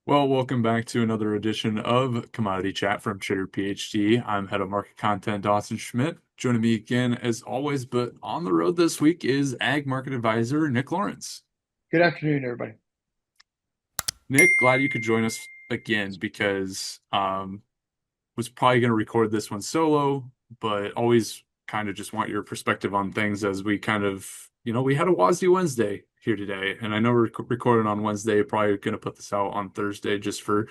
Well, welcome back to another edition of Commodity Chat from Chitter PhD. I'm head of market content, Dawson Schmidt. Joining me again, as always, but on the road this week is Ag Market Advisor Nick Lawrence. Good afternoon, everybody. Nick, glad you could join us again because was probably going to record this one solo, but always kind of just want your perspective on things as we kind of, we had a WASDE Wednesday here today, and I know we're recording on Wednesday, probably going to put this out on Thursday just for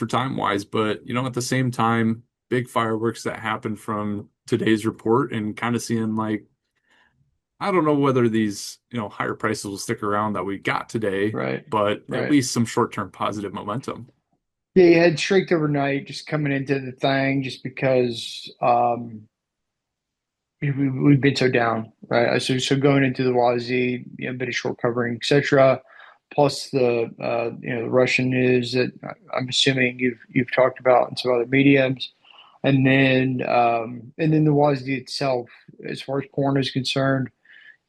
time wise, but at the same time, big fireworks that happened from today's report and kind of seeing like I don't know whether these, higher prices will stick around that we got today, Right, but at right. least some short-term positive momentum. Yeah, you had streaked overnight just coming into the thing just because we've been so down, right? So going into the WASI, a bit of short covering, etc. Plus the Russian news that I'm assuming you've talked about in some other mediums, and then the WASI itself, as far as corn is concerned,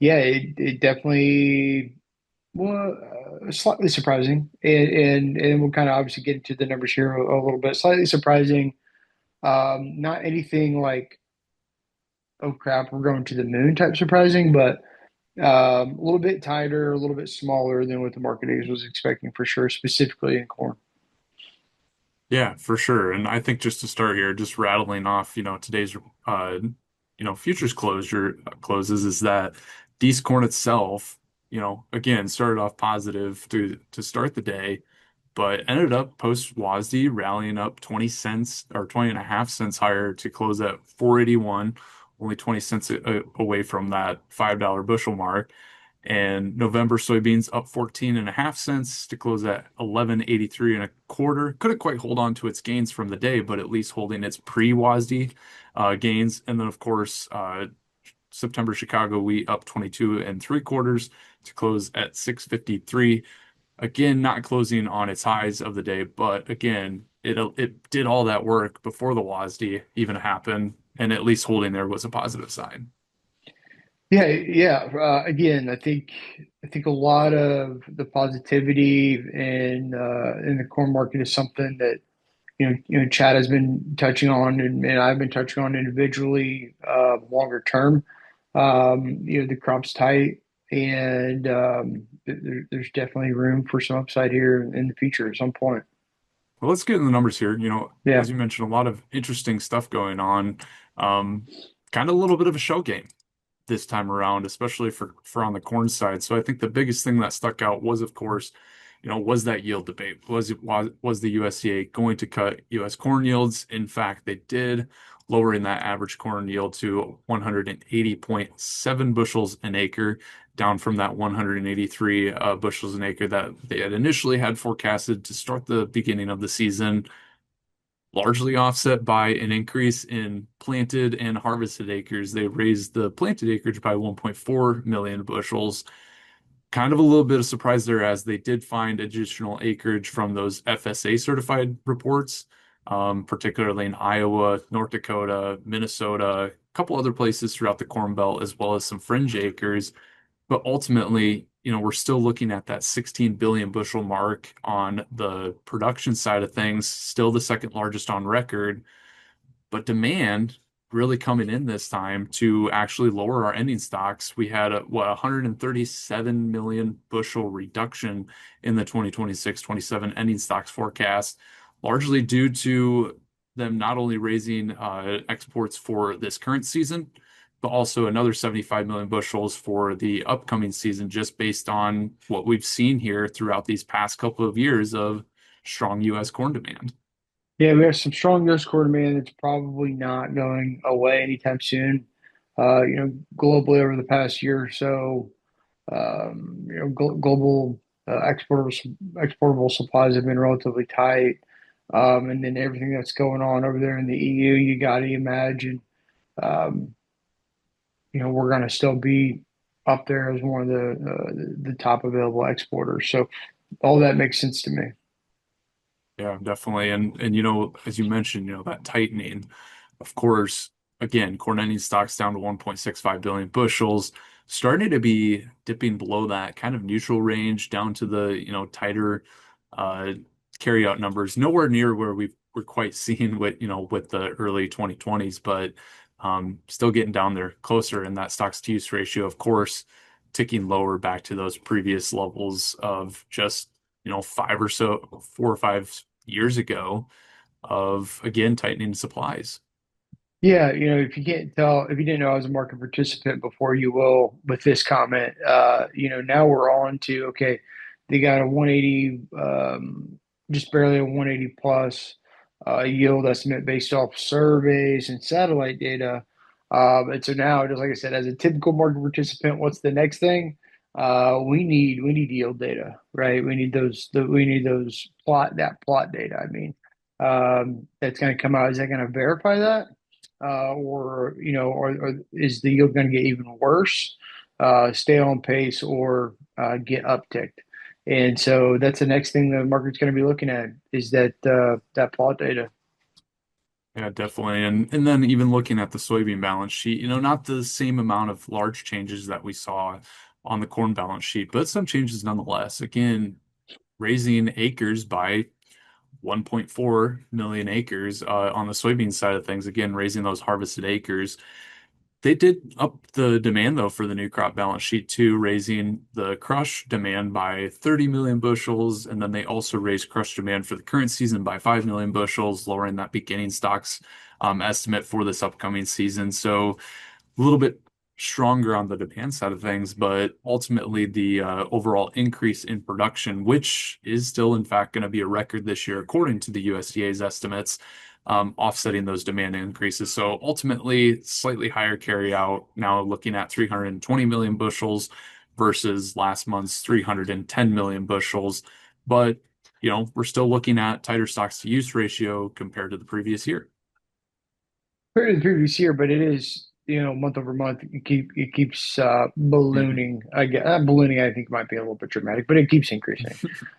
yeah, it definitely. Well, slightly surprising, and we'll kind of obviously get into the numbers here a little bit. Slightly surprising, not anything like oh crap, we're going to the moon type surprising, but a little bit tighter, a little bit smaller than what the market was expecting for sure, specifically in corn. Yeah, for sure. And I think just to start here, just rattling off, today's futures closes is that Dees corn itself, again, started off positive to start the day, but ended up post WASDE rallying up 20 cents or 20 and a half cents higher to close at 481, only 20 cents away from that $5 bushel mark. And November soybeans up 14 and a half cents to close at 11.83 and a quarter. Couldn't quite hold on to its gains from the day, but at least holding its pre-WASDE gains. And then, of course, September Chicago wheat up 22 and three quarters to close at 653. Again, not closing on its highs of the day, but again, it did all that work before the WASDE even happened, and at least holding there was a positive sign. Yeah, yeah. Again, I think a lot of the positivity in the corn market is something that Chad has been touching on, and I've been touching on individually, longer term. The crop's tight, and there's definitely room for some upside here in the future at some point. Well, let's get in the numbers here. Yeah, As you mentioned, a lot of interesting stuff going on. Um, Kind of a little bit of a show game this time around, especially for on the corn side. So I think the biggest thing that stuck out was, of course, was that yield debate. Was the USDA going to cut U.S. corn yields? In fact, they did, lowering that average corn yield to 180.7 bushels an acre, down from that 183 bushels an acre that they had initially had forecasted to start the beginning of the season, largely offset by an increase in planted and harvested acres. They raised the planted acreage by 1.4 million bushels. Kind of a little bit of surprise there as they did find additional acreage from those FSA certified reports, particularly in Iowa, North Dakota, Minnesota, a couple other places throughout the Corn Belt, as well as some fringe acres. But ultimately, we're still looking at that 16 billion bushel mark on the production side of things, still the second largest on record, but demand really coming in this time to actually lower our ending stocks. We had a 137 million bushel reduction in the 2026-27 ending stocks forecast, largely due to them not only raising exports for this current season, but also another 75 million bushels for the upcoming season, just based on what we've seen here throughout these past couple of years of strong U.S. corn demand. yeah. We have some strong U.S. corn demand that's probably not going away anytime soon. Globally over the past year or so, global exportable supplies have been relatively tight. And then everything that's going on over there in the EU, you got to imagine, um, we're going to still be up there as one of the top available exporters. So all that makes sense to me. Yeah, definitely. And as you mentioned, that tightening, of course, again, corn ending stocks down to 1.65 billion bushels, starting to be dipping below that kind of neutral range down to the, tighter uh carry out numbers nowhere near where we're quite seeing with, with the early 2020s, but still getting down there closer. And that stocks to use ratio, of course, ticking lower back to those previous levels of just, 4 or 5 years ago of, again, tightening supplies. Yeah, if you can't tell, if you didn't know I was a market participant before, you will with this comment. Now we're on to, okay, they got a 180, just barely a 180 plus yield estimate based off surveys and satellite data. And so now, just like I said, as a typical market participant, what's the next thing? We need yield data, right? We need those plot data. I mean, that's going to come out. Is that going to verify that? Or is the yield going to get even worse, stay on pace, or get upticked? And so that's the next thing the market's going to be looking at is that plot data. Yeah, definitely. And then even looking at the soybean balance sheet, not the same amount of large changes that we saw on the corn balance sheet, but some changes nonetheless. Again, raising acres by 1.4 million acres on the soybean side of things, again, raising those harvested acres. They did up the demand though for the new crop balance sheet too, raising the crush demand by 30 million bushels, and then they also raised crush demand for the current season by 5 million bushels, lowering that beginning stocks estimate for this upcoming season. So a little bit stronger on the demand side of things, but ultimately the overall increase in production, which is still in fact going to be a record this year according to the USDA's estimates, offsetting those demand increases. So ultimately, slightly higher carry out, now looking at 320 million bushels versus last month's 310 million bushels. But, we're still looking at tighter stocks to use ratio compared to the previous year. Compared to the previous year, but it is, month over month, it keeps Mhm. ballooning. I guess ballooning, I think might be a little bit dramatic, but it keeps increasing.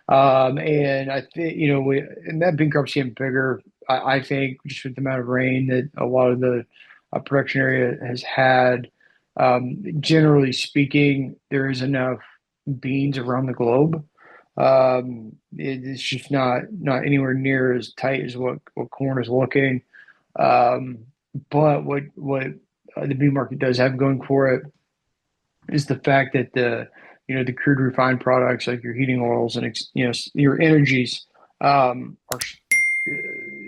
And I think, and that bean crop's getting bigger. I think just with the amount of rain that a lot of the production area has had, generally speaking, there is enough beans around the globe. It's just not anywhere near as tight as what corn is looking. Um, but what the bean market does have going for it is the fact that the crude refined products like your heating oils and your energies are,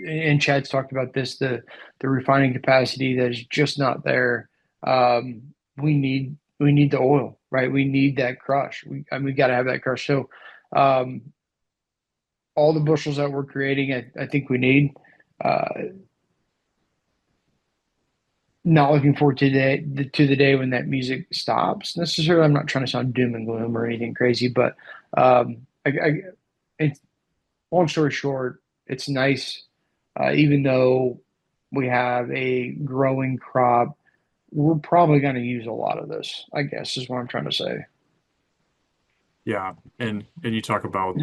and Chad's talked about this, the refining capacity that is just not there. We need the oil, right? We need that crush. We got to have that crush. So um, all the bushels that we're creating, I think we need. Uh, Not looking forward to the day when that music stops necessarily. I'm not trying to sound doom and gloom or anything crazy, but it's long story short, it's nice. Even though we have a growing crop, we're probably going to use a lot of this, I guess, is what I'm trying to say. Yeah, and you talk about,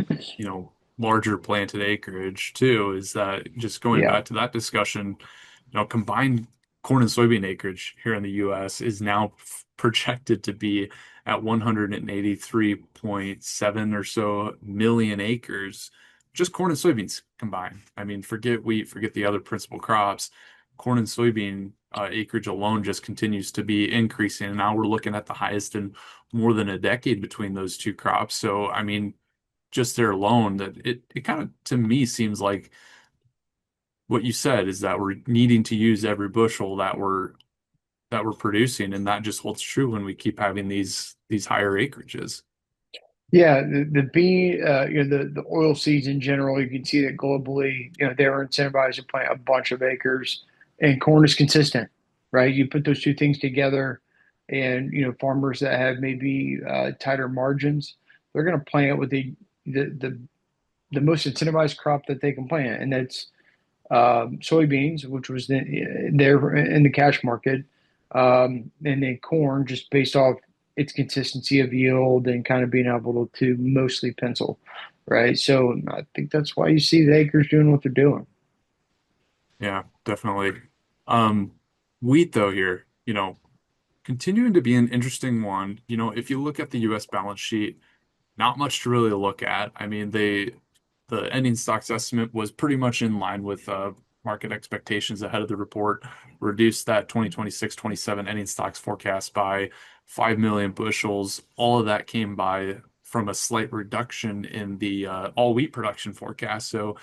larger planted acreage too, is that just going Yeah. back to that discussion, combined corn and soybean acreage here in the US is now projected to be at 183.7 or so million acres, just corn and soybeans combined. I mean, forget wheat, forget the other principal crops. Corn and soybean acreage alone just continues to be increasing. And now we're looking at the highest in more than a decade between those two crops. So, I mean, just there alone, that it kind of to me seems like what you said is that we're needing to use every bushel that we're producing, and that just holds true when we keep having these higher acreages. Yeah, the bean, the oil seeds in general, you can see that globally, they're incentivized to plant a bunch of acres, and corn is consistent, right? You put those two things together, and farmers that have maybe tighter margins, they're going to plant with the the the most incentivized crop that they can plant, and that's soybeans, which was there in the cash market, and then corn, just based off its consistency of yield and kind of being able to mostly pencil, right? So I think that's why you see the acres doing what they're doing. Yeah, definitely. Um, Wheat though here, continuing to be an interesting one. If you look at the US balance sheet, not much to really look at. I mean, the ending stocks estimate was pretty much in line with market expectations ahead of the report, reduced that 2026-27 ending stocks forecast by 5 million bushels. All of that came by from a slight reduction in the all wheat production forecast. So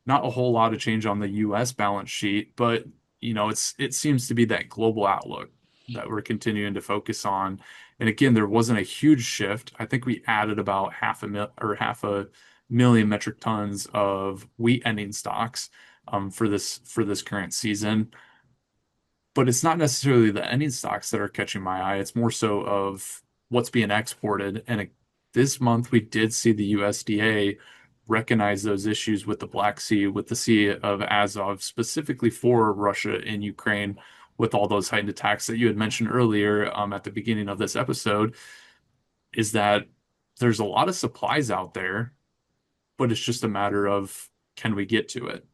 not a whole lot of change on the US balance sheet, but it seems to be that global outlook that we're continuing to focus on. And again, there wasn't a huge shift. I think we added about half a million metric tons of wheat ending stocks for this current season. But it's not necessarily the ending stocks that are catching my eye. It's more so of what's being exported. And this month we did see the USDA recognize those issues with the Black Sea, with the Sea of Azov, specifically for Russia and Ukraine, with all those heightened attacks that you had mentioned earlier at the beginning of this episode, is that there's a lot of supplies out there, but it's just a matter of can we get to it?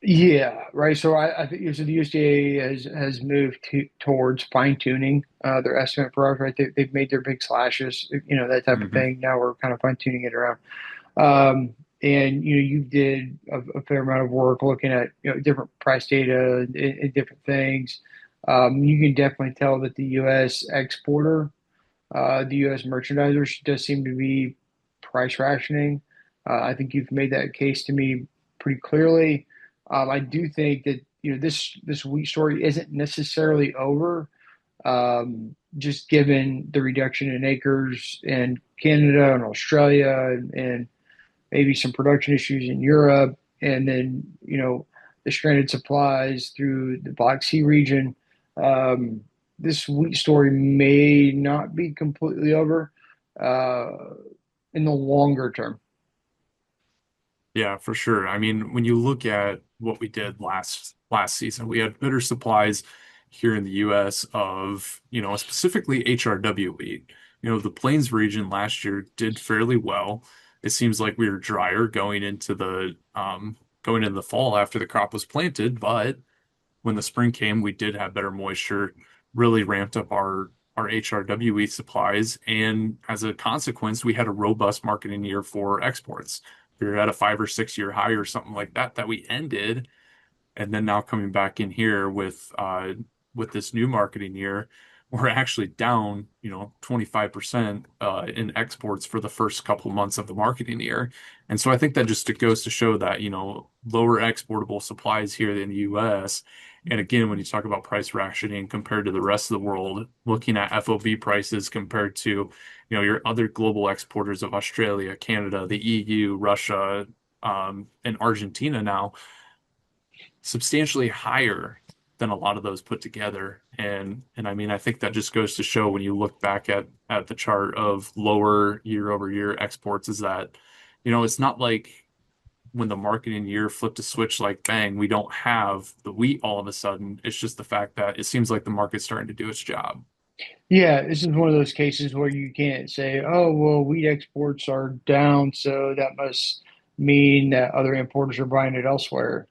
Yeah, right. So I think so the USDA has moved towards fine tuning their estimate for us. Right, they've made their big slashes, that type of Hmm. thing. Now we're kind of fine tuning it around. Um, and you did a fair amount of work looking at different price data and different things. You can definitely tell that the U.S. exporter, the U.S. merchandiser does seem to be price rationing. I think you've made that case to me pretty clearly. I do think that this wheat story isn't necessarily over. Just given the reduction in acres in Canada and Australia and maybe some production issues in Europe, and then the stranded supplies through the Black Sea region. Um, this wheat story may not be completely over uh, in the longer term. Yeah, for sure. I mean, when you look at what we did last season, we had better supplies here in the US of, specifically HRW wheat. The Plains region last year did fairly well. It seems like we were drier going into the fall after the crop was planted, but when the spring came, we did have better moisture, really ramped up our HRWE supplies, and as a consequence, we had a robust marketing year for exports. We were at a 5 or 6 year high or something like that we ended, and then now coming back in here with this new marketing year, we're actually down, 25% in exports for the first couple months of the marketing year. And so I think that just it goes to show that, lower exportable supplies here in the US. And again, when you talk about price rationing compared to the rest of the world, looking at FOB prices compared to, your other global exporters of Australia, Canada, the EU, Russia, and Argentina now substantially higher than a lot of those put together. And I mean, I think that just goes to show when you look back at the chart of lower year over year exports is that, it's not like when the marketing year flipped a switch like bang, we don't have the wheat all of a sudden. It's just the fact that it seems like the market's starting to do its job. Yeah, this is one of those cases where you can't say, oh, well, wheat exports are down, so that must mean that other importers are buying it elsewhere.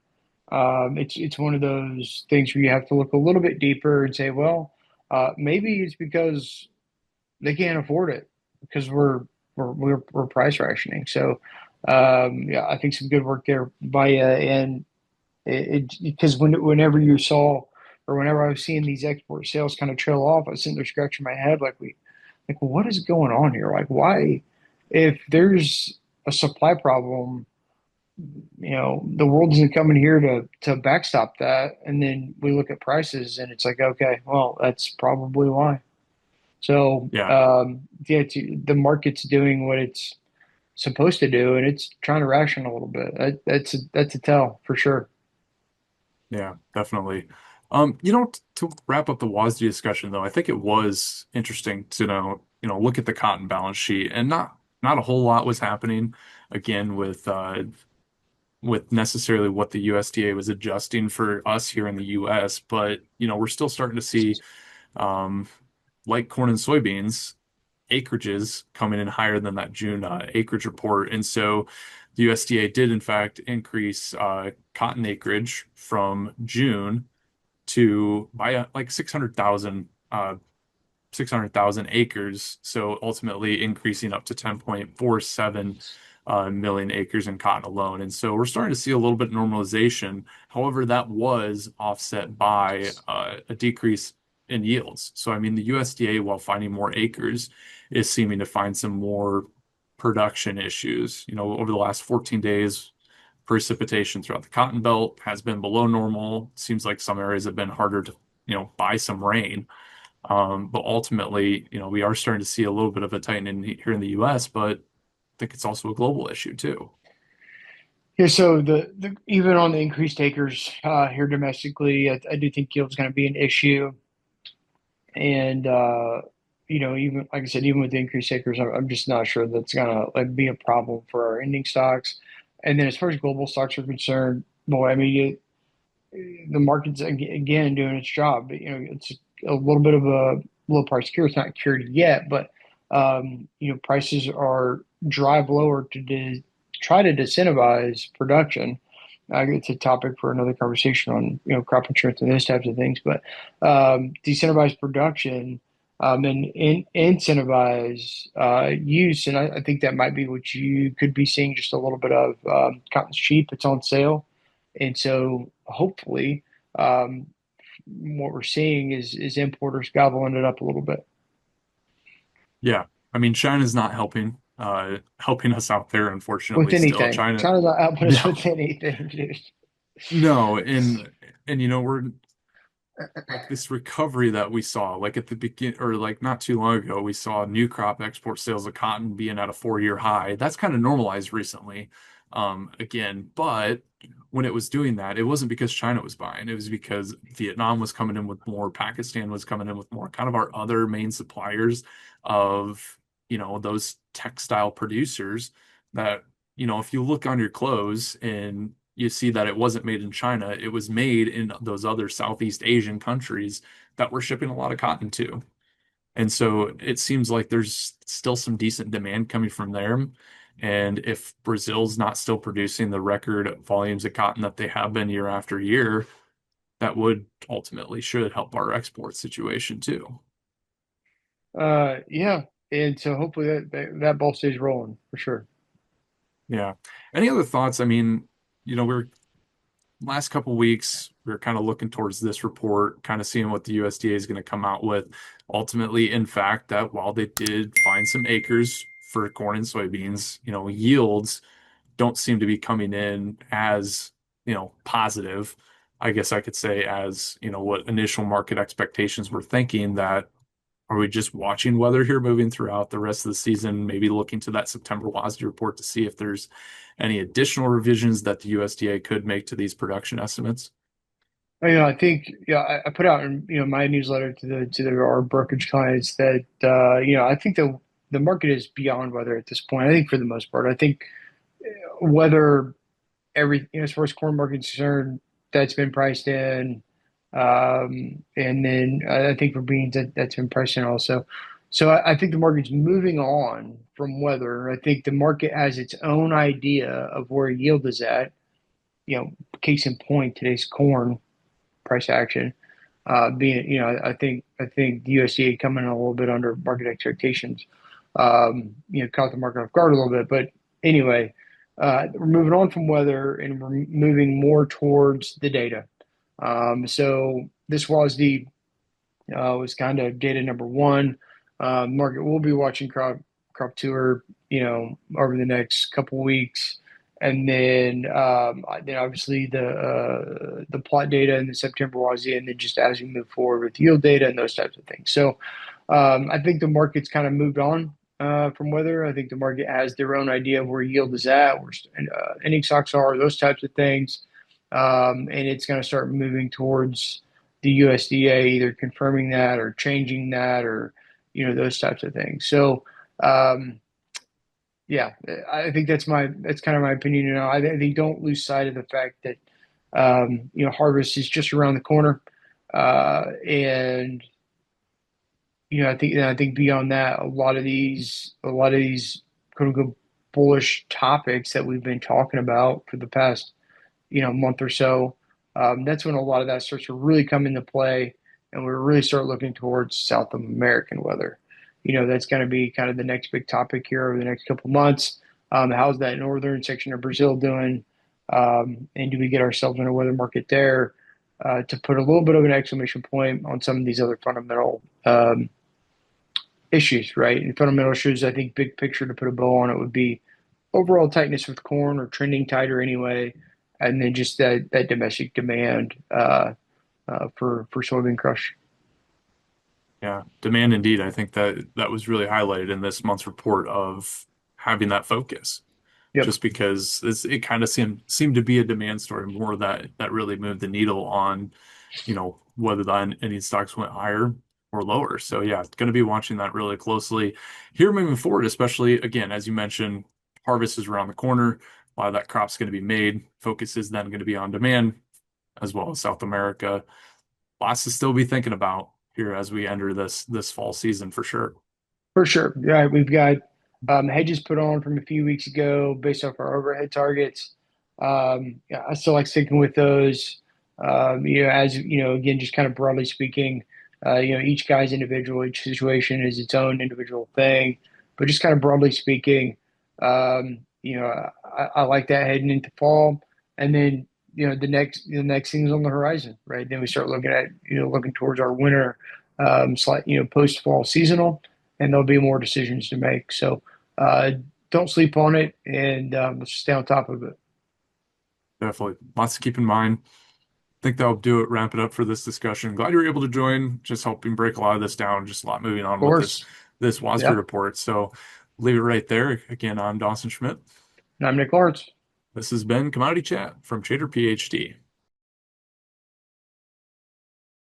It's one of those things where you have to look a little bit deeper and say, well, maybe it's because they can't afford it because we're price rationing. So, yeah, I think some good work there by you. And because whenever you saw or whenever I was seeing these export sales kind of trail off, I was sitting there scratching my head like, well, what is going on here? Like, why, if there's a supply problem, the world isn't coming here to backstop that. And then we look at prices and it's like, okay, well, that's probably why. So, Yeah. yeah, the market's doing what it's supposed to do, and it's trying to ration a little bit. That's a tell for sure. Yeah, definitely. To wrap up the WASDE discussion though, I think it was interesting to look at the cotton balance sheet and not a whole lot was happening again with necessarily what the USDA was adjusting for us here in the US, but we're still starting to see um like corn and soybeans acreages coming in higher than that June acreage report. And so the USDA did, in fact, increase cotton acreage from June to by like 600,000 acres. So ultimately increasing up to 10.47 million acres in cotton alone. And so we're starting to see a little bit of normalization. However, that was offset by a decrease in yields. So, I mean, the USDA, while finding more acres, is seeming to find some more production issues. Over the last 14 days, precipitation throughout the Cotton Belt has been below normal. Seems like some areas have been harder to, buy some rain. But ultimately, we are starting to see a little bit of a tightening here in the US, but I think it's also a global issue too. Yeah, so the even on the increased acres here domestically, I do think yield's going to be an issue. And even like I said, even with the increased acres, I'm just not sure that's gonna like be a problem for our ending stocks. And then as far as global stocks are concerned, boy, I mean, the market's again doing its job. It's a little bit of a low price cure. It's not cured yet, but prices are drive lower try to disincentivize production. It's a topic for another conversation on crop insurance and those types of things. But decentivize production and incentivize use, and I think that might be what you could be seeing just a little bit of. Cotton's cheap; it's on sale, and so hopefully, um, what we're seeing is importers gobbling it up a little bit Yeah. I mean, China's not helping us out there, with unfortunately, still. anything. China, China's not output us no, with anything, dude. no. And we're like this recovery that we saw, like at the begin or like not too long ago, we saw new crop export sales of cotton being at a 4-year high. That's kind of normalized recently, again. But when it was doing that, it wasn't because China was buying. It was because Vietnam was coming in with more, Pakistan was coming in with more, kind of our other main suppliers of, those textile producers that, if you look on your clothes and you see that it wasn't made in China. It was made in those other Southeast Asian countries that we're shipping a lot of cotton to. And so it seems like there's still some decent demand coming from there. And if Brazil's not still producing the record volumes of cotton that they have been year after year, that would ultimately should help our export situation too. Yeah, and so hopefully that ball stays rolling for sure. Yeah. Any other thoughts? I mean, we're last couple weeks, we are kind of looking towards this report, kind of seeing what the USDA is going to come out with. Ultimately, in fact, that while they did find some acres for corn and soybeans, yields don't seem to be coming in as, positive. I guess I could say as, what initial market expectations were thinking that are we just watching weather here moving throughout the rest of the season, maybe looking to that September WASDE report to see if there's any additional revisions that the USDA could make to these production estimates? I think I put out in my newsletter our brokerage clients that I think the market is beyond weather at this point. I think for the most part, I think whether as far as corn market is concerned, that's been priced in. And then I think for beans, that's been priced in also. So I think the market's moving on from weather. I think the market has its own idea of where yield is at. Case in point, today's corn price action being, I think the USDA coming in a little bit under market expectations. Caught the market off guard a little bit, but anyway, we're moving on from weather and we're moving more towards the data. So this was was kind of data number one. Market will be watching crop tour, over the next couple weeks, and then obviously the plot data in the September WASDE, and then just as we move forward with yield data and those types of things. So I think the market's kind of moved on from weather. I think the market has their own idea of where yield is at, where ending stocks are, those types of things, and it's going to start moving towards the USDA either confirming that or changing that or those types of things. So um, yeah, I think that's kind of my opinion. I think don't lose sight of the fact that harvest is just around the corner, and I think beyond that, a lot of these quote unquote bullish topics that we've been talking about for the past month or so, that's when a lot of that starts to really come into play, and we really start looking towards South American weather. That's going to be kind of the next big topic here over the next couple months. How's that northern section of Brazil doing? And do we get ourselves in a weather market there to put a little bit of an exclamation point on some of these other fundamental issues, right? And fundamental issues, I think, big picture to put a bow on it would be overall tightness with corn or trending tighter anyway, and then just that domestic demand for soybean crush. Yeah, demand indeed. I think that was really highlighted in this month's report of having that focus, Yep, just because it kind of seemed to be a demand story more that really moved the needle on, whether the ending stocks went higher or lower. So yeah, going to be watching that really closely here moving forward, especially again, as you mentioned, harvest is around the corner. A lot of that crop's going to be made. Focus is then going to be on demand as well as South America. Lots to still be thinking about here as we enter this fall season for sure. for sure. Yeah, we've got hedges put on from a few weeks ago based off our overhead targets. Yeah, I still like sticking with those. As you know, again, just kind of broadly speaking, each guy's individual, each situation is its own individual thing. But just kind of broadly speaking, I like that heading into fall, and then the next thing is on the horizon, right? Then we start looking at looking towards our winter, post fall seasonal, and there'll be more decisions to make. So don't sleep on it, and let's just stay on top of it. Of Definitely lots to keep in mind. Think that'll do it, wrap it up for this discussion. Glad you were able to join, just helping break a lot of this down, just a lot moving on with this course, this WASDE yeah. report. So leave it right there. Again, I'm Dawson Schmidt. And I'm Nick Lawrence. This has been Commodity Chat from Trader PhD.